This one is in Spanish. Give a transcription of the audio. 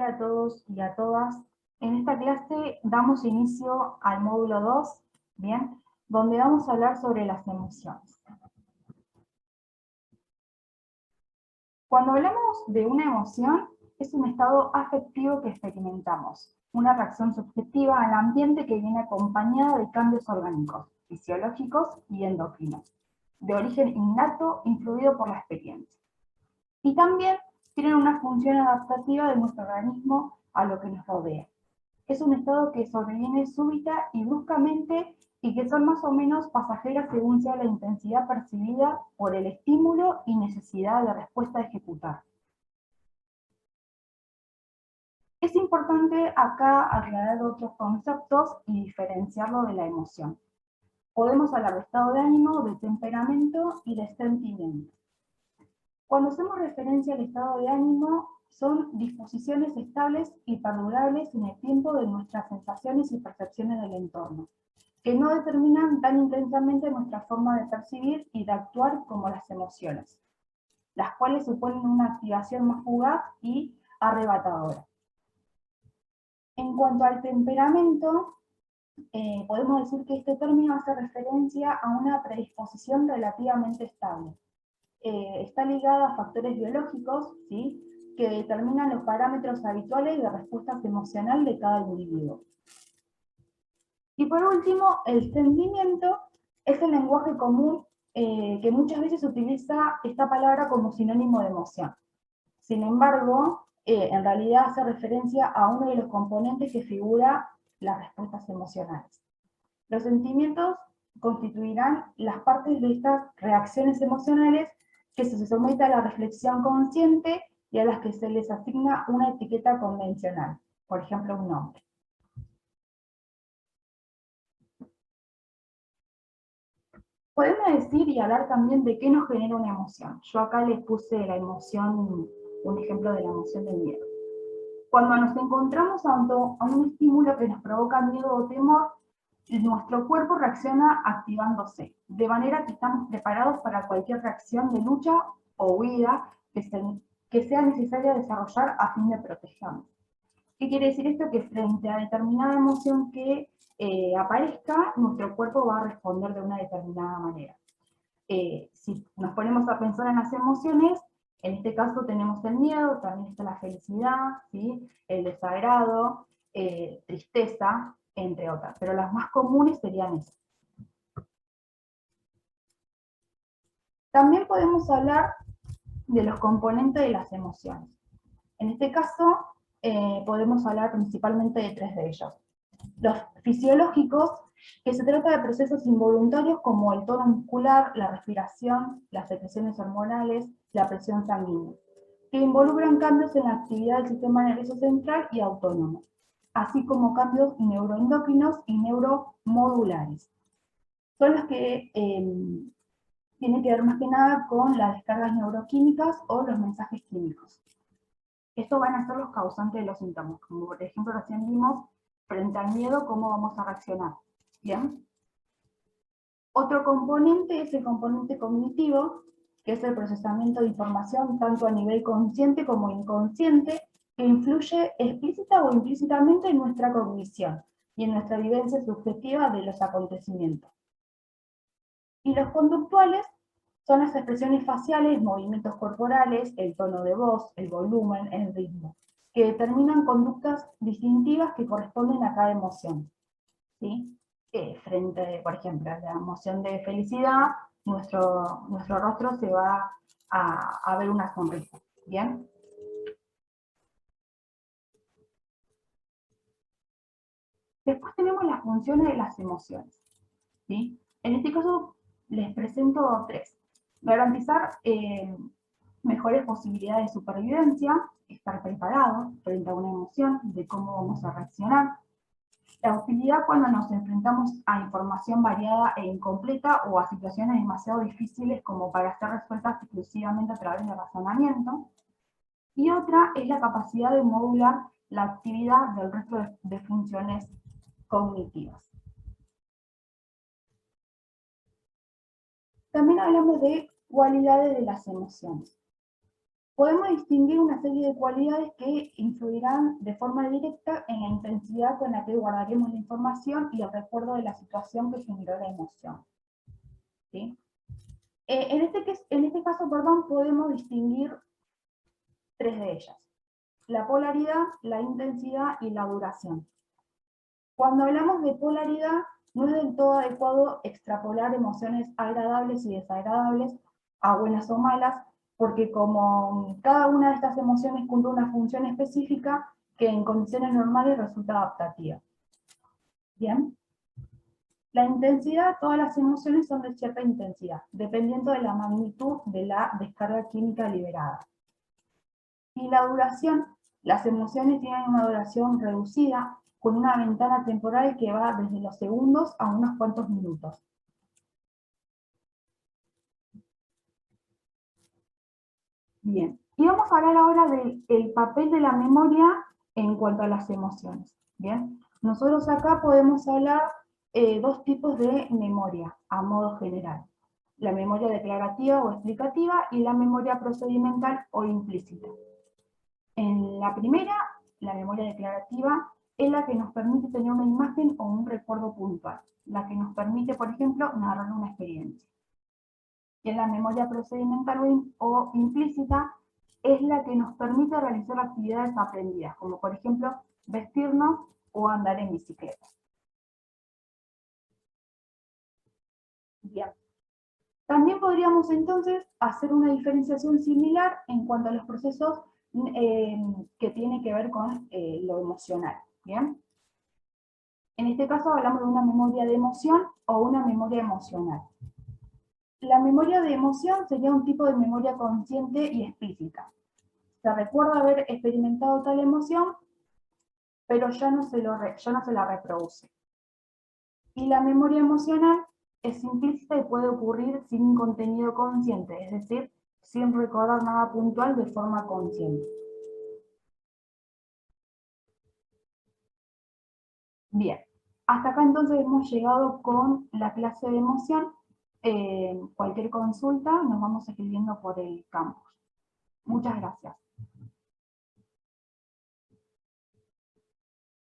Hola a todos y a todas. En esta clase damos inicio al módulo 2, ¿bien? Donde vamos a hablar sobre las emociones. Cuando hablamos de una emoción, es un estado afectivo que experimentamos, una reacción subjetiva al ambiente que viene acompañada de cambios orgánicos, fisiológicos y endocrinos, de origen innato influido por la experiencia. Y también tienen una función adaptativa de nuestro organismo a lo que nos rodea. Es un estado que sobreviene súbita y bruscamente y que son más o menos pasajeras según sea la intensidad percibida por el estímulo y necesidad de respuesta a ejecutar. Es importante acá aclarar otros conceptos y diferenciarlo de la emoción. Podemos hablar de estado de ánimo, de temperamento y de sentimiento. Cuando hacemos referencia al estado de ánimo, son disposiciones estables y perdurables en el tiempo de nuestras sensaciones y percepciones del entorno, que no determinan tan intensamente nuestra forma de percibir y de actuar como las emociones, las cuales suponen una activación más fugaz y arrebatadora. En cuanto al temperamento, podemos decir que este término hace referencia a una predisposición relativamente estable. Está ligada a factores biológicos, ¿sí?, que determinan los parámetros habituales de respuesta emocional de cada individuo. Y por último, el sentimiento es el lenguaje común que muchas veces utiliza esta palabra como sinónimo de emoción. Sin embargo, en realidad hace referencia a uno de los componentes que figura las respuestas emocionales. Los sentimientos constituirán las partes de estas reacciones emocionales que se someten a la reflexión consciente y a las que se les asigna una etiqueta convencional, por ejemplo, un nombre. Podemos decir y hablar también de qué nos genera una emoción. Yo acá les puse la emoción, un ejemplo de la emoción del miedo. Cuando nos encontramos ante un estímulo que nos provoca miedo o temor, nuestro cuerpo reacciona activándose, de manera que estamos preparados para cualquier reacción de lucha o huida que sea necesaria desarrollar a fin de protegernos. ¿Qué quiere decir esto? Que frente a determinada emoción que aparezca, nuestro cuerpo va a responder de una determinada manera. Si nos ponemos a pensar en las emociones, en este caso tenemos el miedo, también está la felicidad, ¿sí?, el desagrado, tristeza, entre otras, pero las más comunes serían esas. También podemos hablar de los componentes de las emociones. En este caso, podemos hablar principalmente de tres de ellos. Los fisiológicos, que se trata de procesos involuntarios como el tono muscular, la respiración, las secreciones hormonales, la presión sanguínea, que involucran cambios en la actividad del sistema nervioso central y autónomo, así como cambios neuroendocrinos y neuromodulares. Son los que tienen que ver más que nada con las descargas neuroquímicas o los mensajes químicos. Estos van a ser los causantes de los síntomas, como por ejemplo recién vimos, frente al miedo, cómo vamos a reaccionar. ¿Bien? Otro componente es el componente cognitivo, que es el procesamiento de información tanto a nivel consciente como inconsciente, que influye explícita o implícitamente en nuestra cognición y en nuestra vivencia subjetiva de los acontecimientos. Y los conductuales son las expresiones faciales, movimientos corporales, el tono de voz, el volumen, el ritmo, que determinan conductas distintivas que corresponden a cada emoción, ¿sí? Frente, por ejemplo, a la emoción de felicidad, nuestro rostro se va a ver una sonrisa, ¿bien? Después tenemos las funciones de las emociones, ¿sí? En este caso les presento tres. Garantizar mejores posibilidades de supervivencia, estar preparado frente a una emoción, de cómo vamos a reaccionar. La utilidad cuando nos enfrentamos a información variada e incompleta o a situaciones demasiado difíciles como para ser resueltas exclusivamente a través de razonamiento. Y otra es la capacidad de modular la actividad del resto de funciones cognitivas. También hablamos de cualidades de las emociones. podemos distinguir una serie de cualidades que influirán de forma directa en la intensidad con la que guardaremos la información y el recuerdo de la situación que generó la emoción. ¿Sí? En este caso, perdón, podemos distinguir tres de ellas: la polaridad, la intensidad y la duración. Cuando hablamos de polaridad, no es del todo adecuado extrapolar emociones agradables y desagradables a buenas o malas, porque como cada una de estas emociones cumple una función específica que en condiciones normales resulta adaptativa. Bien. La intensidad, todas las emociones son de cierta intensidad, dependiendo de la magnitud de la descarga química liberada. Y la duración, las emociones tienen una duración reducida, con una ventana temporal que va desde los segundos a unos cuantos minutos. Bien, y vamos a hablar ahora del papel de la memoria en cuanto a las emociones. Bien, nosotros acá podemos hablar dos tipos de memoria a modo general: la memoria declarativa o explicativa y la memoria procedimental o implícita. En la primera, la memoria declarativa es la que nos permite tener una imagen o un recuerdo puntual, la que nos permite, por ejemplo, narrar una experiencia. Y en la memoria procedimental o implícita es la que nos permite realizar actividades aprendidas, como por ejemplo vestirnos o andar en bicicleta. Bien. También podríamos entonces hacer una diferenciación similar en cuanto a los procesos que tienen que ver con lo emocional. ¿Bien? En este caso hablamos de una memoria de emoción o una memoria emocional. La memoria de emoción sería un tipo de memoria consciente y explícita. Se recuerda haber experimentado tal emoción, pero ya no se la reproduce. Y la memoria emocional es implícita y puede ocurrir sin contenido consciente, es decir, sin recordar nada puntual de forma consciente. Bien, hasta acá entonces hemos llegado con la clase de emoción. Cualquier consulta nos vamos escribiendo por el campus. Muchas gracias.